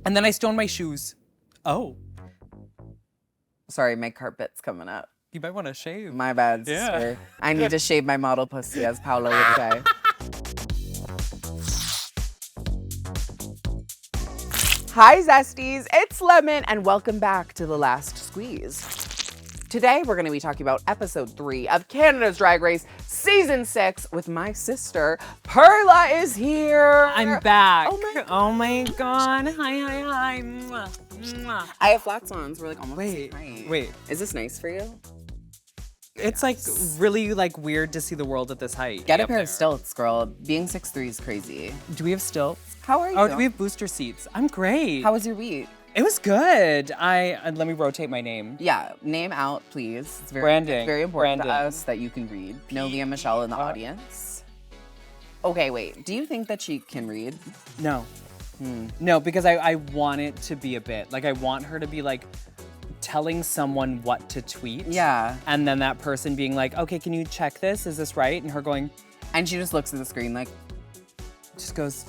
And then I stoned my shoes. Oh. Sorry, my carpet's coming up. You might want to shave. My bad, sister. I need to shave my model pussy, as Paolo would say. Hi, Zesties. It's Lemon, and welcome back to The Last Squeeze. Today, we're going to be talking about episode 3 of Canada's Drag Race Season 6 with my sister, Perla is here. I'm back. Oh my God. Hi. Mwah. Mwah. I have flats on, so we're like almost Wait, right. wait. Is this nice for you? It's like really like weird to see the world at this height. Get a pair of stilts, girl. Being 6'3" is crazy. Do we have stilts? How are you? Oh, do we have booster seats? I'm great. How was your week? It was good. Let me rotate my name. Yeah, name out, please. It's very, Branding. very important Branding. to us that you can read. Novia Michelle in the audience. Okay, wait. Do you think that she can read? No. No, because I want it to be a bit. Like, I want her to be like telling someone what to tweet. Yeah. And then that person being like, okay, can you check this? Is this right? And her going, And she just looks at the screen like, just goes,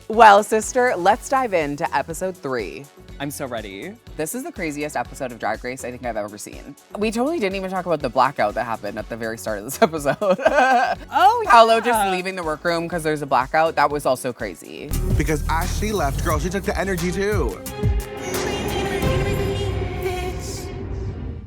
well, sister, let's dive into episode 3. I'm so ready. This is the craziest episode of Drag Race I think I've ever seen. We totally didn't even talk about the blackout that happened at the very start of this episode. Oh, yeah. Paolo just leaving the workroom because there's a blackout. That was also crazy. Because as she left, girl, she took the energy too.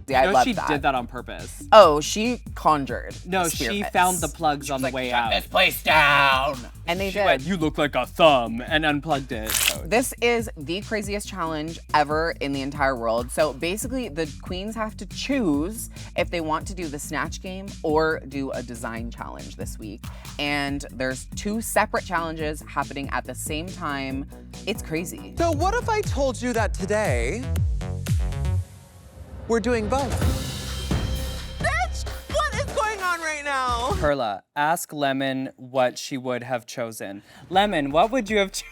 Yeah, I No, love she that. did that on purpose. Oh, she conjured. No, the she spirits. found the plugs on the way out. This place down. And they She did. went, you look like a thumb, and unplugged it. This is the craziest challenge ever in the entire world. So basically, the queens have to choose if they want to do the Snatch game or do a design challenge this week. And there's 2 separate challenges happening at the same time. It's crazy. So what if I told you that today we're doing both? Bitch, what is going on right now? Perla, ask Lemon what she would have chosen. Lemon, what would you have chosen?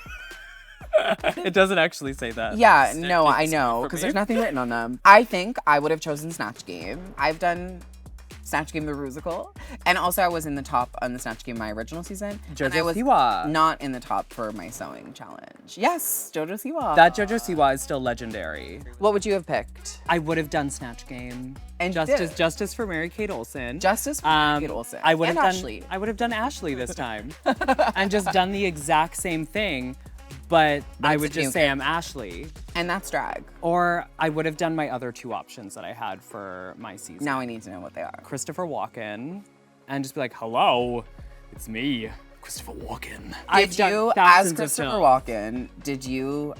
It doesn't actually say that. Yeah, no, I know, for because me. there's nothing written on them. I think I would have chosen Snatch Game. I've done Snatch Game the Rusical, and also I was in the top on the Snatch Game my original season. And I was Siwa. not in the top for my sewing challenge. Yes, Jojo Siwa. That Jojo Siwa is still legendary. What would you have picked? I would have done Snatch Game. And Justice for Mary-Kate Olsen. Justice for Kate Olsen. I would and have done Ashley. I would have done Ashley this time. And just done the exact same thing, but I it's would a just new say thing. I'm Ashley. And that's drag. Or I would have done my other 2 options that I had for my season. Now I need to know what they are. Christopher Walken, and just be like, hello, it's me, Christopher Walken. Did you, as Christopher Walken, did you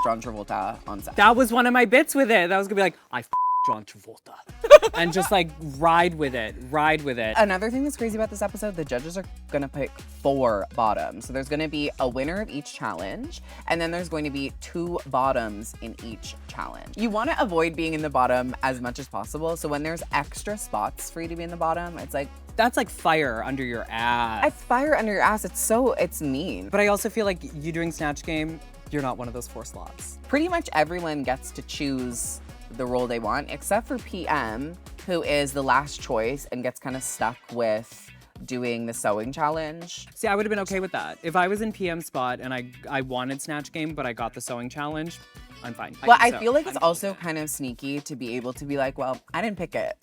John Travolta on set? That was one of my bits with it. That was gonna be like, I John Travolta. And just like ride with it. Another thing that's crazy about this episode, the judges are gonna pick 4 bottoms. So there's gonna be a winner of each challenge, and then there's going to be 2 bottoms in each challenge. You wanna avoid being in the bottom as much as possible, so when there's extra spots for you to be in the bottom, it's like, That's like fire under your ass. I fire under your ass, it's mean. But I also feel like you doing Snatch Game, you're not one of those 4 slots. Pretty much everyone gets to choose the role they want, except for PM, who is the last choice and gets kind of stuck with doing the sewing challenge. See, I would have been okay with that. If I was in PM spot and I wanted Snatch Game, but I got the sewing challenge, I'm fine. Well, can I sew. feel like it's I'm also fine. kind of sneaky to be able to be like, well, I didn't pick it.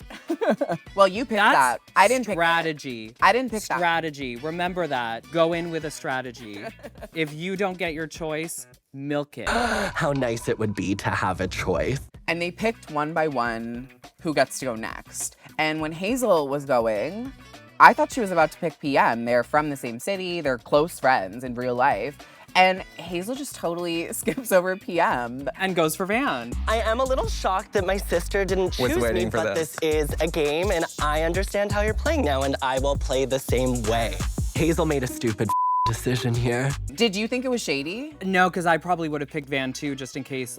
Well, you picked That's that. I didn't pick strategy. I didn't pick that. Strategy. Remember that. Go in with a strategy. If you don't get your choice, milk it. How nice it would be to have a choice. And they picked one by one who gets to go next. And when Hazel was going, I thought she was about to pick PM. They're from the same city. They're close friends in real life. And Hazel just totally skips over PM. And goes for Van. I am a little shocked that my sister didn't choose me, waiting for but this. this is a game, and I understand how you're playing now, and I will play the same way. Hazel made a stupid decision here. Did you think it was shady? No, because I probably would have picked Van too, just in case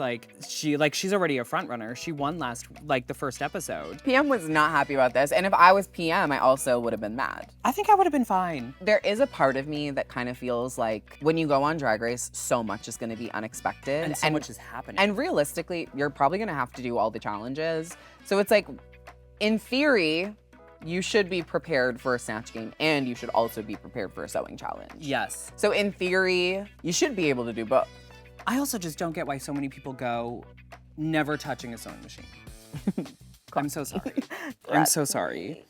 she's already a front runner. She won the first episode. PM was not happy about this. And if I was PM, I also would have been mad. I think I would have been fine. There is a part of me that kind of feels like when you go on Drag Race, so much is gonna be unexpected. And so much is happening. And realistically, you're probably gonna have to do all the challenges. So it's like, in theory, you should be prepared for a Snatch Game and you should also be prepared for a sewing challenge. Yes. So in theory, you should be able to do both. I also just don't get why so many people go never touching a sewing machine. I'm so sorry. I'm so sorry.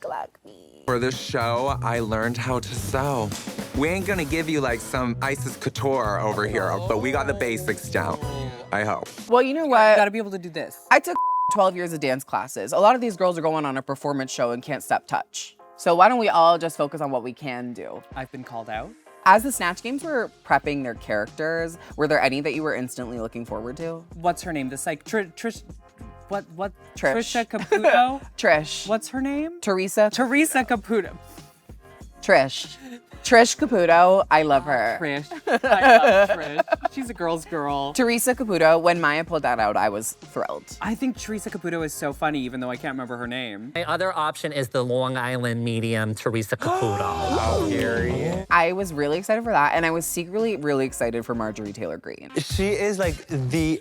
For this show, I learned how to sew. We ain't gonna give you like some Icesis Couture over here, but we got the basics down. I hope. Well, you know You what? gotta be able to do this. I took 12 years of dance classes. A lot of these girls are going on a performance show and can't step touch. So why don't we all just focus on what we can do? I've been called out. As the Snatch Games were prepping their characters, were there any that you were instantly looking forward to? What's her name? This like Trish. What? Trish. Trisha Caputo. Trish. What's her name? Teresa. Teresa Caputo. Trish. Trish Caputo. I love her. Trish. I love Trish. She's a girl's girl. Teresa Caputo. When Maya pulled that out, I was thrilled. I think Teresa Caputo is so funny, even though I can't remember her name. My other option is the Long Island medium, Teresa Caputo. I was really excited for that, and I was secretly really excited for Marjorie Taylor Greene. She is like the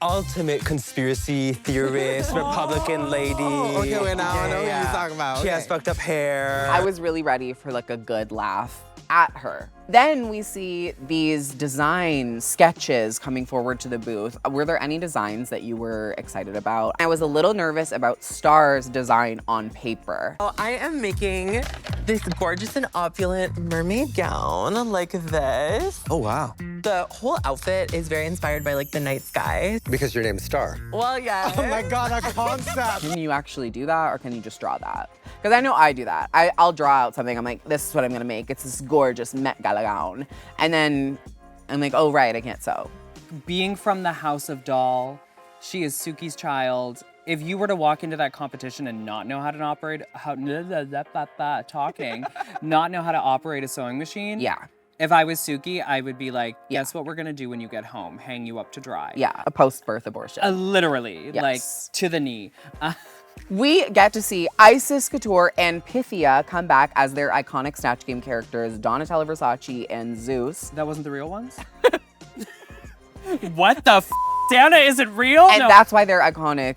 ultimate conspiracy theorist, Republican lady. Okay, wait, now I know who you're talking about. She has Okay. fucked up hair. I was really ready for like a good laugh at her. Then we see these design sketches coming forward to the booth. Were there any designs that you were excited about? I was a little nervous about Star's design on paper. Oh, I am making this gorgeous and opulent mermaid gown like this. Oh, wow. The whole outfit is very inspired by like the night sky. Because your name's Star. Well, yeah. Oh my God, a concept. Can you actually do that, or can you just draw that? Because I know I do that. I'll draw out something. I'm like, this is what I'm gonna make. It's this gorgeous Met Gala gown. And then I'm like, oh right, I can't sew. Being from the House of Doll, she is Suki's child. If you were to walk into that competition and not know how to operate, not know how to operate a sewing machine, Yeah, if I was Suki, I would be like, Yeah. guess what we're gonna do when you get home? Hang you up to dry. yeah, a post-birth abortion. Literally, like Yes. to the knee. We get to see Icesis Couture and Pythia come back as their iconic Snatch Game characters, Donatella Versace and Zeus. That wasn't the real ones? What the f? Santa isn't real? And No. that's why they're iconic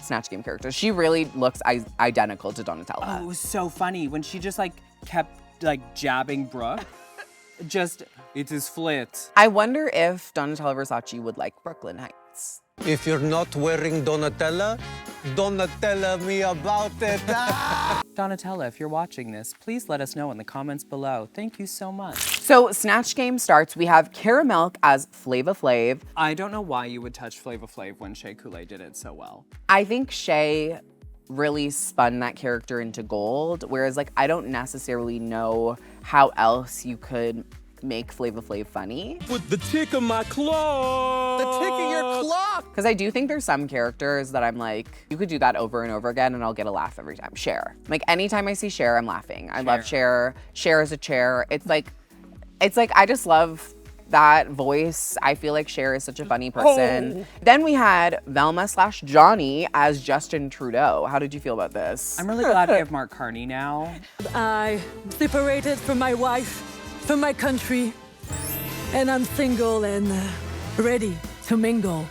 Snatch Game characters. She really looks identical to Donatella. Oh, it was so funny when she just like kept like jabbing Brooke. Just, it is flit. I wonder if Donatella Versace would like Brooklyn Heights. If you're not wearing Donatella, Donatella me about it. Donatella, if you're watching this, please let us know in the comments below. Thank you so much. So Snatch Game starts. We have Caramel as Flava Flav. I don't know why you would touch Flava Flav when Shea Coulee did it so well. I think Shay really spun that character into gold, whereas like I don't necessarily know how else you could make Flava Flav funny. With the tick of my claw. The tick of your clock. Because I do think there's some characters that I'm like, you could do that over and over again and I'll get a laugh every time. Cher. Like anytime I see Cher, I'm laughing. I love Cher. Cher is a chair. It's like I just love that voice. I feel like Cher is such a funny person. Oh. Then we had Velma/Johnny as Justin Trudeau. How did you feel about this? I'm really glad we have Mark Carney now. I separated from my wife, from my country, and I'm single and ready to mingle.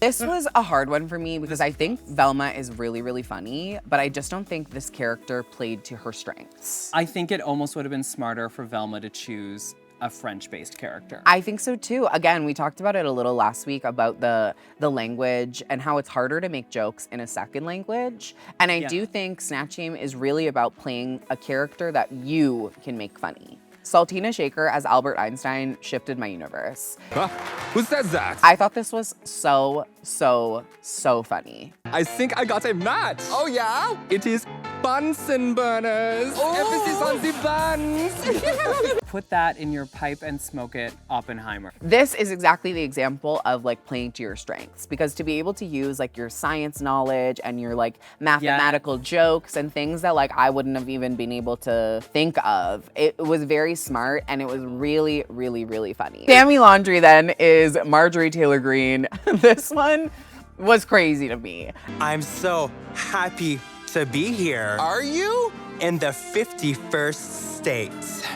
This was a hard one for me because I think Velma is really, really funny, but I just don't think this character played to her strengths. I think it almost would have been smarter for Velma to choose a French-based character. I think so too. Again, we talked about it a little last week about the language and how it's harder to make jokes in a second language. And I do think Snatch Game is really about playing a character that you can make funny. Saltina Shaker as Albert Einstein shifted my universe. Huh? Who says that? I thought this was so, so, so funny. I think I got a match. Oh, yeah? It is Bunsen burners. Emphasis on the buns. Put that in your pipe and smoke it, Oppenheimer. This is exactly the example of like playing to your strengths, because to be able to use like your science knowledge and your like mathematical jokes and things that like I wouldn't have even been able to think of, it was very smart and it was really, really, really funny. Sammy Laundry then is Marjorie Taylor Greene. This one was crazy to me. I'm so happy to be here. Are you? In the 51st state.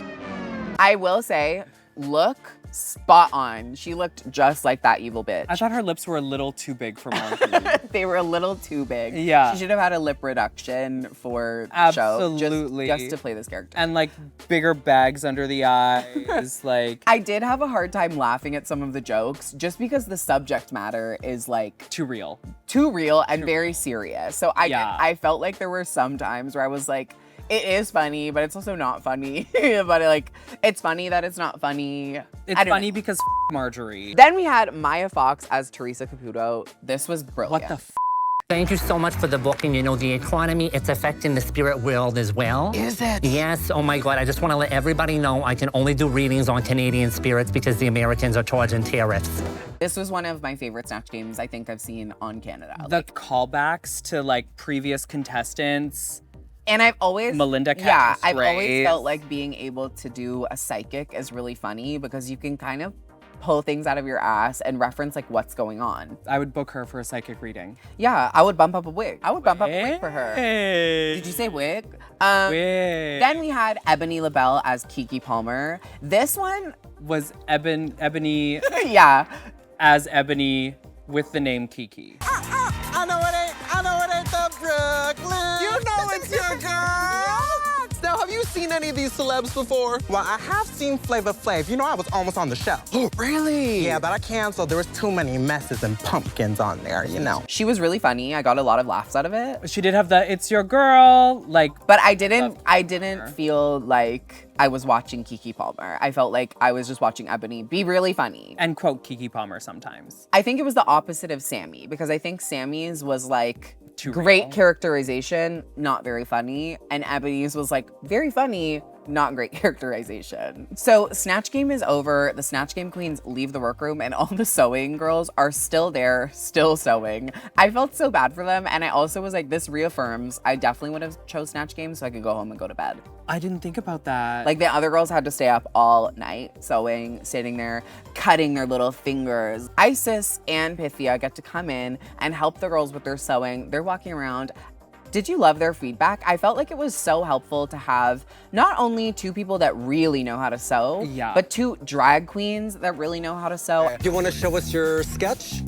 I will say, look spot on. She looked just like that evil bitch. I thought her lips were a little too big for Marjorie. They were a little too big. Yeah. She should have had a lip reduction for the show. Absolutely. Just to play this character. And like bigger bags under the eyes, like I did have a hard time laughing at some of the jokes just because the subject matter is like too real. Too real and very serious. So Yeah. I felt like there were some times where I was like, it is funny, but it's also not funny. But like, it's funny that it's not funny. It's funny because Marjorie. Then we had Maya Fox as Teresa Caputo. This was brilliant. What the Thank you so much for the booking. You know, the economy, it's affecting the spirit world as well. Is it? Yes, oh my God. I just want to let everybody know I can only do readings on Canadian spirits because the Americans are charging tariffs. This was one of my favorite Snatch games I think I've seen on Canada. The callbacks to like previous contestants. And I've always Melinda yeah, Cassius I've always Ray. felt like being able to do a psychic is really funny because you can kind of pull things out of your ass and reference like what's going on. I would book her for a psychic reading. Yeah, I would bump up a wig. I would bump up a wig for her. Did you say wig? Wig. Then we had Ebony LaBelle as Kiki Palmer. This one Was Ebony yeah. as Ebony with the name Kiki. I know it ain't the Brooklyn. You know it's your girl. Now, have you seen any of these celebs before? Well, I have seen Flavor Flav. You know, I was almost on the show. Oh, really? Yeah, but I canceled. There was too many messes and pumpkins on there, you know. She was really funny. I got a lot of laughs out of it. She did have the "It's your girl" like, But I didn't feel like I was watching Kiki Palmer. I felt like I was just watching Ebony be really funny. and quote Kiki Palmer sometimes. I think it was the opposite of Sammy because I think Sammy's was like Too great real. characterization, not very funny. And Ebony's was like very funny, not great characterization. So Snatch Game is over. The Snatch Game queens leave the workroom and all the sewing girls are still there, still sewing. I felt so bad for them. And I also was like, this reaffirms I definitely would have chose Snatch Game so I could go home and go to bed. I didn't think about that. Like the other girls had to stay up all night sewing, sitting there, cutting their little fingers. Icesis and Pythia get to come in and help the girls with their sewing. They're walking around. Did you love their feedback? I felt like it was so helpful to have not only two people that really know how to sew, Yeah. but two drag queens that really know how to sew. You want to show us your sketch?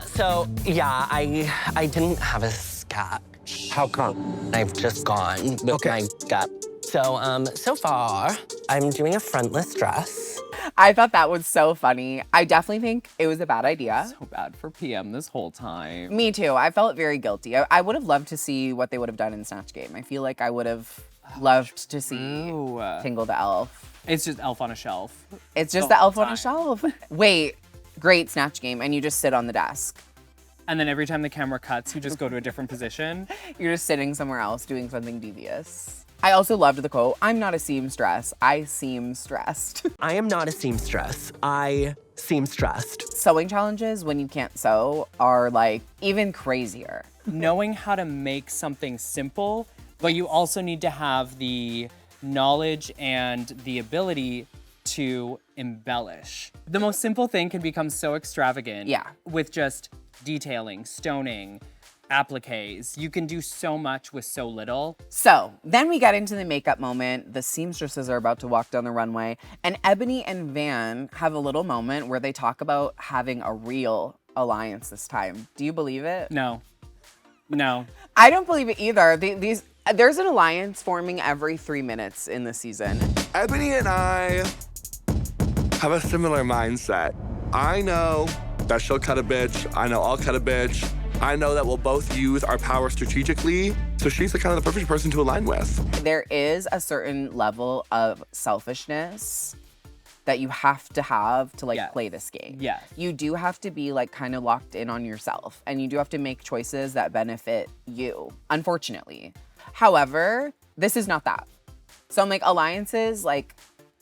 So, yeah, I didn't have a sketch. How come? I've just gone with Okay. my gut. So, so far, I'm doing a frontless dress. I thought that was so funny. I definitely think it was a bad idea. so bad for PM this whole time. Me too. I felt very guilty. I would have loved to see what they would have done in Snatch Game. I feel like I would have loved to see Ooh. Tingle the Elf. It's just Elf on a Shelf. It's just The the elf whole on a shelf. Wait, great Snatch Game, and you just sit on the desk. And then every time the camera cuts, you just go to a different position. You're just sitting somewhere else doing something devious. I also loved the quote, I'm not a seamstress, I seem stressed. I am not a seamstress. I seem stressed. Sewing challenges when you can't sew are like even crazier. Knowing how to make something simple, but you also need to have the knowledge and the ability to embellish. The most simple thing can become so extravagant. Yeah. With just detailing, stoning, appliques. You can do so much with so little. So then we get into the makeup moment. The seamstresses are about to walk down the runway, and Ebony and Van have a little moment where they talk about having a real alliance this time. Do you believe it? No. No. I don't believe it either. There's an alliance forming every 3 minutes in this season. Ebony and I have a similar mindset. I know that she'll cut a bitch. I know I'll cut a bitch. I know that we'll both use our power strategically. So she's the kind of the perfect person to align with. There is a certain level of selfishness that you have to like Yes. play this game. Yes. You do have to be like kind of locked in on yourself, and you do have to make choices that benefit you, unfortunately. However, this is not that. So I'm like, alliances, like,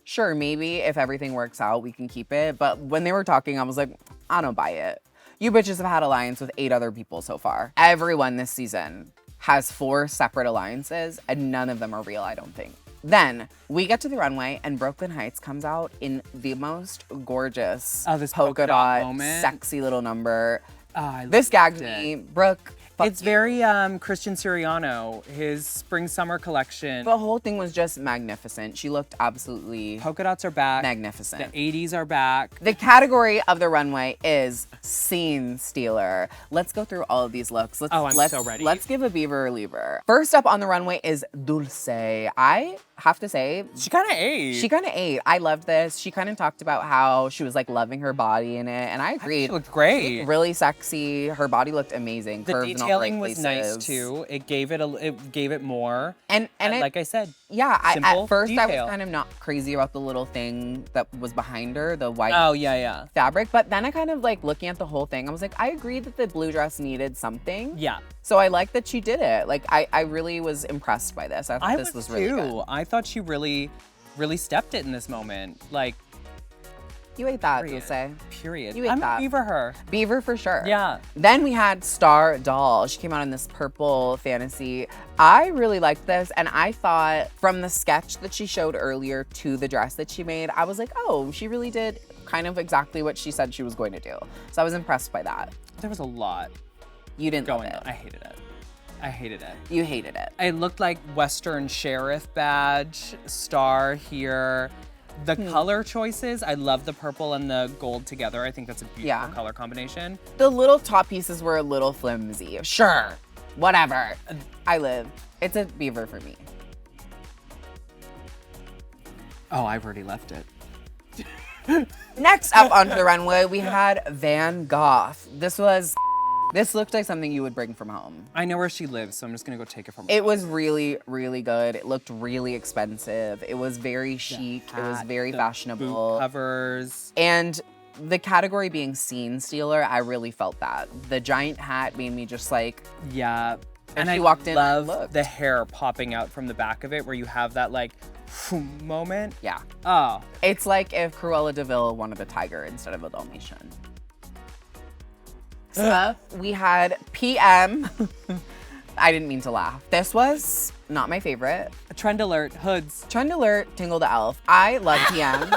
sure, maybe if everything works out, we can keep it. But when they were talking, I was like, I don't buy it. You bitches have had alliance with 8 other people so far. Everyone this season has 4 separate alliances, and none of them are real, I don't think. Then we get to the runway, and Brooklyn Heights comes out in the most gorgeous Oh, this polka dot, moment. sexy little number. Oh, I This gagged loved me. it. Brooke, It's very Christian Siriano, his spring summer collection. The whole thing was just magnificent. She looked absolutely Polka dots are back. magnificent. The 80s are back. The category of the runway is scene stealer. Let's go through all of these looks. I'm so ready. Let's give a beaver or lever. First up on the runway is Dulce. I have to say, She kind of ate. she kind of ate. I loved this. She kind of talked about how she was like loving her body in it, and I agreed. She looked great. Really sexy. Her body looked amazing. The Curved in all detailing right was nice places. too. It gave it more. And like I said, yeah, simple at first I detail. was kind of not crazy about the little thing that was behind her, the white Oh yeah. fabric, but then I kind of like looking at the whole thing, I was like, I agree that the blue dress needed something. Yeah. So I like that she did it. Like I really was impressed by this. I thought I this was really too. good. I thought she really stepped it in this moment. Like, You ate that, period. Dulce. Period. You ate I'm that. a beaver her. Beaver for sure. Yeah. Then we had Star Doll. She came out in this purple fantasy. I really liked this, and I thought from the sketch that she showed earlier to the dress that she made, I was like, oh, she really did kind of exactly what she said she was going to do. So I was impressed by that. There was a lot You didn't going love on. it. I hated it. I hated it. You hated it. It looked like Western Sheriff badge, star here. The color choices, I love the purple and the gold together. I think that's a beautiful Yeah. color combination. The little top pieces were a little flimsy. Sure, whatever. I live. It's a beaver for me. Oh, I've already left it. Next up onto the runway, we had Van Gogh. This looked like something you would bring from home. I know where she lives, so I'm just gonna go take it from her. It was really, really good. It looked really expensive. It was very chic. It was very the fashionable. Boot covers. And the category being scene stealer, I really felt that. The giant hat made me just like, Yeah. And I she walked in and love looked. the hair popping out from the back of it where you have that like moment. yeah. Oh, It's like if Cruella de Vil wanted a tiger instead of a Dalmatian. We had PM. I didn't mean to laugh. This was not my favorite. a trend alert, hoods. Trend alert, Tingle the Elf. I love PM.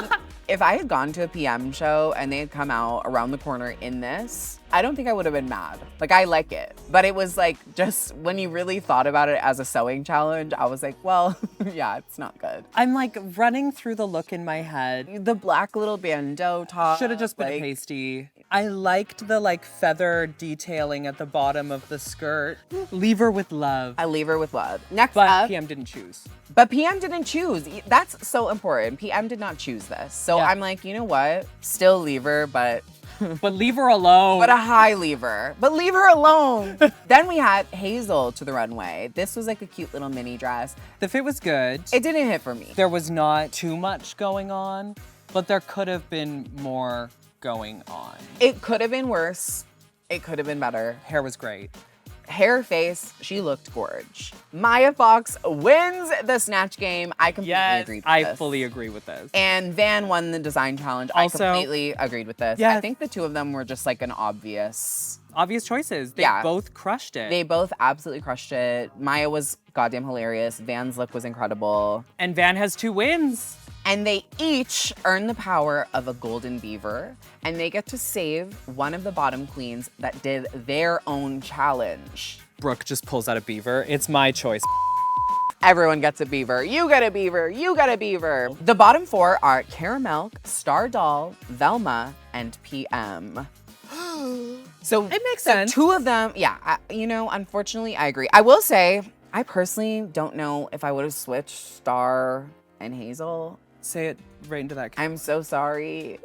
If I had gone to a PM show and they had come out around the corner in this, I don't think I would have been mad. Like, I like it. But it was like, just when you really thought about it as a sewing challenge, I was like, well, yeah, it's not good. I'm like running through the look in my head. The black little bandeau top. Should have just been like, pasty. I liked the like feather detailing at the bottom of the skirt. Leave her with love. I leave her with love. Next But up, PM didn't choose. but PM didn't choose. That's so important. PM did not choose this. So Yeah. I'm like, you know what? Still leave her, but But leave her alone. a high lever. But leave her alone. Then we had Hazel to the runway. This was like a cute little mini dress. The fit was good. It didn't hit for me. There was not too much going on, but there could have been more going on. It could have been worse. It could have been better. Hair was great. Hair, face, she looked gorge. Maya Fox wins the Snatch game. I completely agreed with I this. fully agree with this. And Van won the design challenge. Also- I completely agreed with this. Yeah. I think the two of them were just like an obvious. Obvious choices. They Yeah. both crushed it. They both absolutely crushed it. Maya was goddamn hilarious. Van's look was incredible. and Van has 2 wins. And they each earn the power of a golden beaver, and they get to save one of the bottom queens that did their own challenge. Brooke just pulls out a beaver. It's my choice. Everyone gets a beaver. You get a beaver. You get a beaver. The bottom 4 are Caramel, Star Doll, Velma, and PM. So It makes sense. 2 of them, yeah, unfortunately, I agree. I will say, I personally don't know if I would have switched Star and Hazel. Say it right into that. I'm so sorry.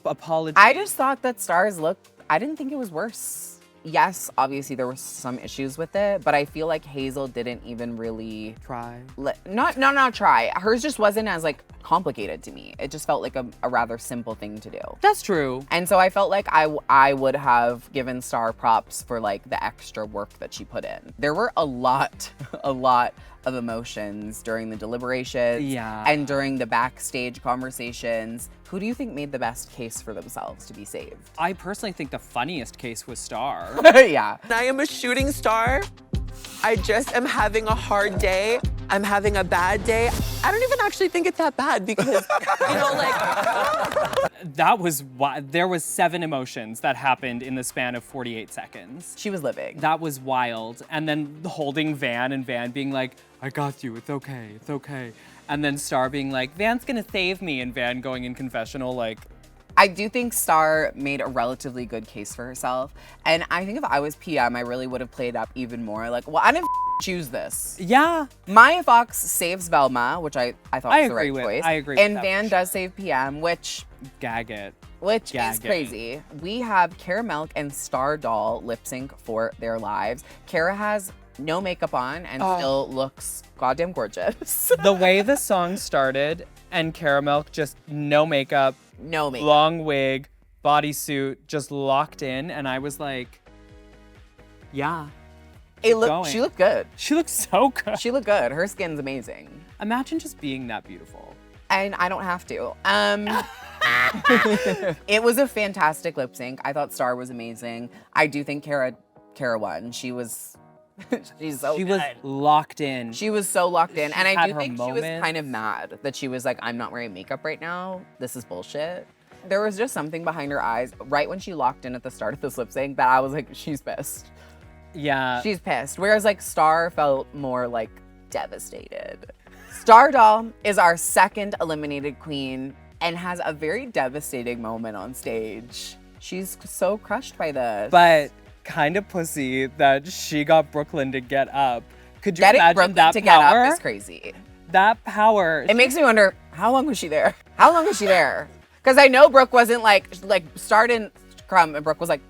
Apology. I just thought that Star's look, I didn't think it was worse. Yes, obviously there were some issues with it, but I feel like Hazel didn't even really try. not try. Hers just wasn't as like complicated to me. It just felt like a rather simple thing to do. That's true. And so I felt like I would have given Star props for like the extra work that she put in. There were a lot of emotions during the deliberations Yeah. and during the backstage conversations. Who do you think made the best case for themselves to be saved? I personally think the funniest case was Star. Yeah. I am a shooting star. I just am having a hard day. I'm having a bad day. I don't even actually think it's that bad because, That was there was 7 emotions that happened in the span of 48 seconds. She was living. That was wild. And then holding Van and Van being like, I got you, it's okay, it's okay. And then Star being like, Van's gonna save me, and Van going in confessional like, I do think Star made a relatively good case for herself. And I think if I was PM, I really would have played up even more. Like, well, I didn't choose this. yeah. Maya Fox saves Velma, which I thought was the right choice. I agree with And that Van for does save PM, which Gag it. is Gagging. crazy. We have Kara Milk and Star Doll lip sync for their lives. Kara has no makeup on and still looks goddamn gorgeous. The way the song started and Caramel just no makeup, No makeup. long wig, bodysuit, just locked in, and I was like, yeah. She going. looked good. She looks so good. She looked good. Her skin's amazing. Imagine just being that beautiful. And I don't have to. It was a fantastic lip sync. I thought Star was amazing. I do think Kara won. She's so She good. was locked in. She was so locked in. And I had do her think she was moments. kind of mad that she was like, I'm not wearing makeup right now. This is bullshit. There was just something behind her eyes right when she locked in at the start of this lip sync that I was like, she's pissed. Yeah. She's pissed. Whereas like Star felt more like devastated. Star Doll is our second eliminated queen and has a very devastating moment on stage. She's so crushed by this. But kind of pussy that she got Brooklyn to get up. Could you Getting imagine Brooklyn that to power? get up is crazy. That power. It makes me wonder, how long was she there? How long was she there? Because I know Brooke wasn't like Star didn't crumb and Brooke was like,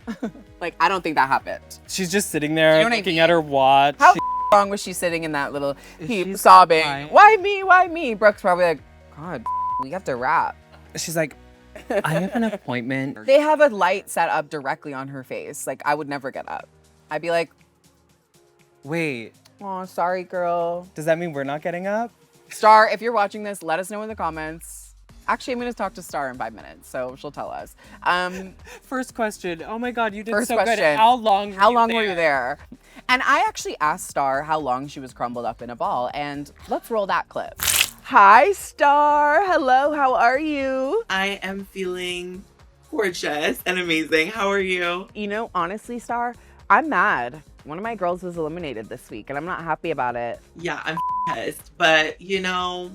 like, I don't think that happened. She's just sitting there You know what I looking mean? at her watch. How long was she sitting in that little heap She's sobbing? crying. Why me? Why me? Brooke's probably like, God, we have to wrap. She's like, I have an appointment. They have a light set up directly on her face. Like, I would never get up. I'd be like, Wait, oh, sorry, girl. does that mean we're not getting up? Star, if you're watching this, let us know in the comments. Actually, I'm going to talk to Star in 5 minutes, so she'll tell us. First question. Oh my God, you did First so question. good. How long Were you there? And I actually asked Star how long she was crumbled up in a ball, and let's roll that clip. Hi, Star. Hello, how are you? I am feeling gorgeous and amazing. How are you? You know, honestly, Star, I'm mad. One of my girls was eliminated this week, and I'm not happy about it. Yeah, I'm pissed, but you know,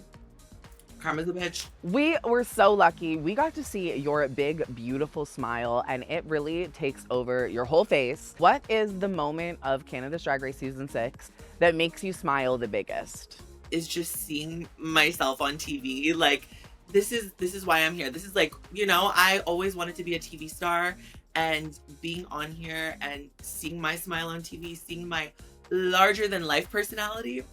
karma's a bitch. We were so lucky. We got to see your big, beautiful smile, and it really takes over your whole face. What is the moment of Canada's Drag Race Season 6 that makes you smile the biggest? Is just seeing myself on TV. Like, this is why I'm here. This is like, you know, I always wanted to be a TV star, and being on here and seeing my smile on TV, seeing my larger than life personality,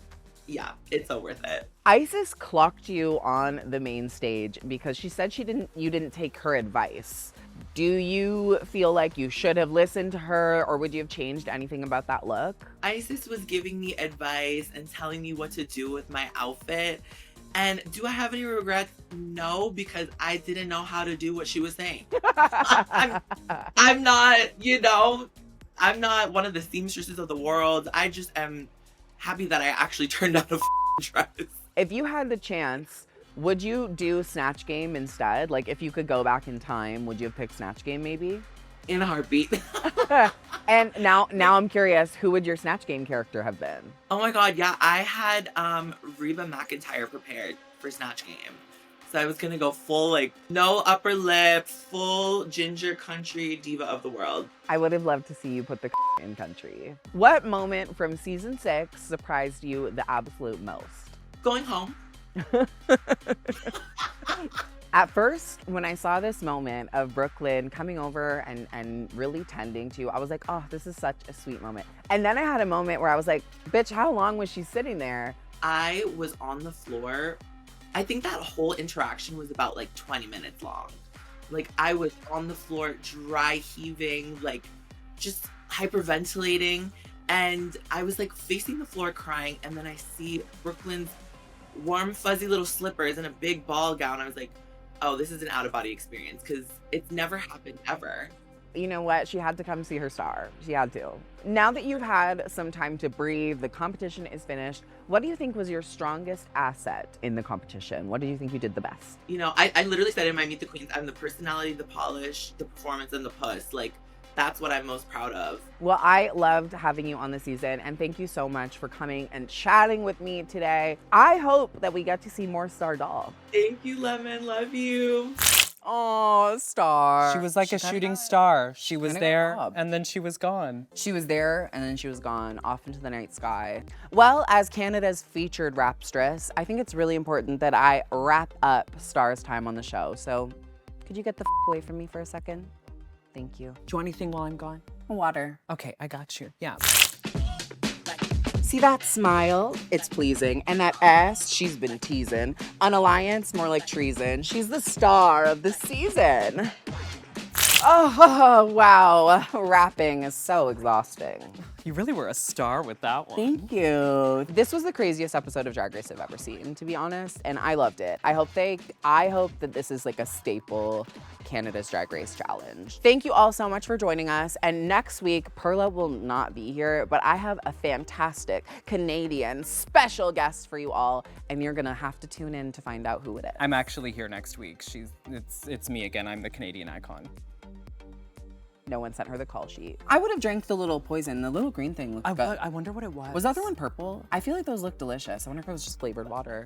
yeah, it's so worth it. Icesis clocked you on the main stage because she said you didn't take her advice. Do you feel like you should have listened to her, or would you have changed anything about that look? Icesis was giving me advice and telling me what to do with my outfit. And do I have any regrets? No, because I didn't know how to do what she was saying. I'm not, you know, I'm not one of the seamstresses of the world. I just am happy that I actually turned out a dress. If you had the chance, would you do Snatch Game instead? Like, if you could go back in time, would you have picked Snatch Game maybe? In a heartbeat. And now I'm curious, who would your Snatch Game character have been? Oh my God, yeah, I had Reba McEntire prepared for Snatch Game. So I was gonna go full, like, no upper lip, full ginger country diva of the world. I would have loved to see you put the in country. What moment from season 6 surprised you the absolute most? Going home. At first, when I saw this moment of Brooklyn coming over and really tending to you, I was like, oh, this is such a sweet moment. And then I had a moment where I was like, bitch, how long was she sitting there? I was on the floor. I think that whole interaction was about like 20 minutes long. Like, I was on the floor, dry heaving, like just hyperventilating. And I was like facing the floor crying. And then I see Brooklyn's warm, fuzzy little slippers and a big ball gown. I was like, oh, this is an out-of-body experience, because it's never happened ever. you know what? She had to come see her star. She had to. Now that you've had some time to breathe, the competition is finished. What do you think was your strongest asset in the competition? What do you think you did the best? You know, I literally said in my Meet the Queens, I'm the personality, the polish, the performance, and the puss. Like, that's what I'm most proud of. Well, I loved having you on the season, and thank you so much for coming and chatting with me today. I hope that we get to see more Star Doll. Thank you, Lemon. Love you. Oh, Star. She was like a shooting star. She was there and then she was gone. She was there and then she was gone, off into the night sky. Well, as Canada's featured rapstress, I think it's really important that I wrap up Star's time on the show. So could you get the away from me for a second? Thank you. Do you want anything while I'm gone? Water. Okay, I got you. Yeah. See that smile? It's pleasing. And that ass, she's been teasing. An alliance, more like treason. She's the star of the season. Oh, wow. Rapping is so exhausting. You really were a star with that one. Thank you. This was the craziest episode of Drag Race I've ever seen, to be honest, and I loved it. I hope that this is like a staple Canada's Drag Race challenge. Thank you all so much for joining us, and next week, Perla will not be here, but I have a fantastic Canadian special guest for you all, and you're gonna have to tune in to find out who it is. I'm actually here next week. It's me again. I'm the Canadian icon. No one sent her the call sheet. I would have drank the little poison. The little green thing looked good. I wonder what it was. Was that the one purple? I feel like those look delicious. I wonder if it was just flavored water.